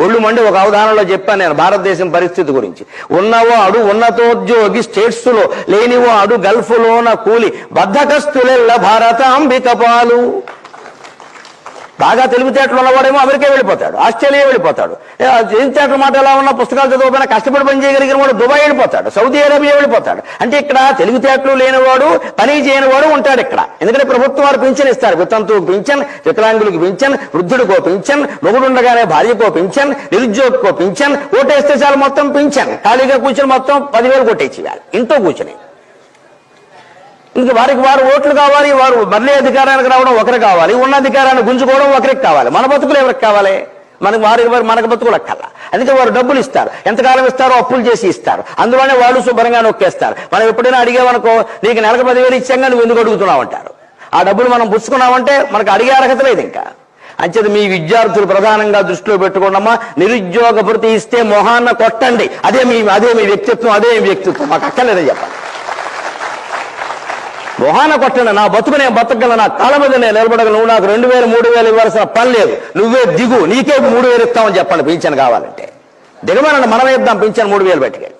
ఒళ్ళు మండి ఒక అవధానంలో చెప్పాను నేను భారతదేశం పరిస్థితి గురించి. ఉన్నవాడు ఉన్నతోద్యోగి స్టేట్స్ లో, లేనివాడు గల్ఫ్ లోన కూలి, బద్ధకస్తులెల్ల భారతాంబిక పాలు. బాగా తెలివితేటలు ఉన్నవాడేమో అమెరికా వెళ్ళిపోతాడు, ఆస్ట్రేలియా వెళ్ళిపోతాడు. తెలివితేటల మాట ఎలా ఉన్నా పుస్తకాలు చదవకపోయినా కష్టపడి పని చేయగలిగిన వాడు దుబాయ్ వెళ్ళిపోతాడు, సౌదీ అరేబియా వెళ్ళిపోతాడు. అంటే ఇక్కడ తెలివితేటలు లేనివాడు, పని చేయనివాడు ఉంటాడు ఇక్కడ. ఎందుకంటే ప్రభుత్వం వారు పింఛన్ ఇస్తారు. వితంతువుకు పింఛన్, వికలాంగులకు పింఛన్, వృద్ధుడికో పింఛన్, మొగుడుండగానే భార్యకో పింఛన్, నిరుద్యోగికో పింఛన్, ఓటేస్తే చాలు మొత్తం పింఛన్. ఖాళీగా కూర్చొని మొత్తం 10,000 కొట్టేసేయాలి ఇంట్లో కూర్చొని. ఇంక వారికి వారు ఓట్లు కావాలి, వారు మళ్ళీ అధికారానికి రావడం ఒకరికి కావాలి, ఉన్న అధికారాన్ని గుంజుకోవడం ఒకరికి కావాలి. మన బతుకులు ఎవరికి కావాలి? మనకు బతుకులకు కల్లా. అందుకే వారు డబ్బులు ఇస్తారు, ఎంతకాలం ఇస్తారో అప్పులు చేసి ఇస్తారు. అందులోనే వాళ్ళు శుభ్రంగా నొక్కేస్తారు. మనం ఎప్పుడైనా అడిగామనుకో, నీకు నెలకు 10,000 ఇచ్చాక నువ్వు ఎందుకు అడుగుతున్నావు అంటారు. ఆ డబ్బులు మనం పుచ్చుకున్నామంటే మనకు అడిగే అర్హత లేదు ఇంకా. అంచేది మీ విద్యార్థులు ప్రధానంగా దృష్టిలో పెట్టుకోండమ్మా. నిరుద్యోగ భృతి ఇస్తే మొహాన్న కొట్టండి. అదే మీ వ్యక్తిత్వం, అదే మీ వ్యక్తిత్వం. మాకు అక్కర్లేదని చెప్పాలి. మొహాన కొట్టండి. నా బతుకు నేను బతకగల, నా కాళ్ళ మీద నేను నిలబడగలను, నువ్వు నాకు 2,000 3,000 ఇవ్వాల్సిన పని లేదు, నువ్వే దిగు, నీకే 3,000 ఇస్తామని చెప్పండి పింఛన్ కావాలంటే. దిగమనండి, మనం ఇద్దాం పింఛన్ 3,000 బయటికి.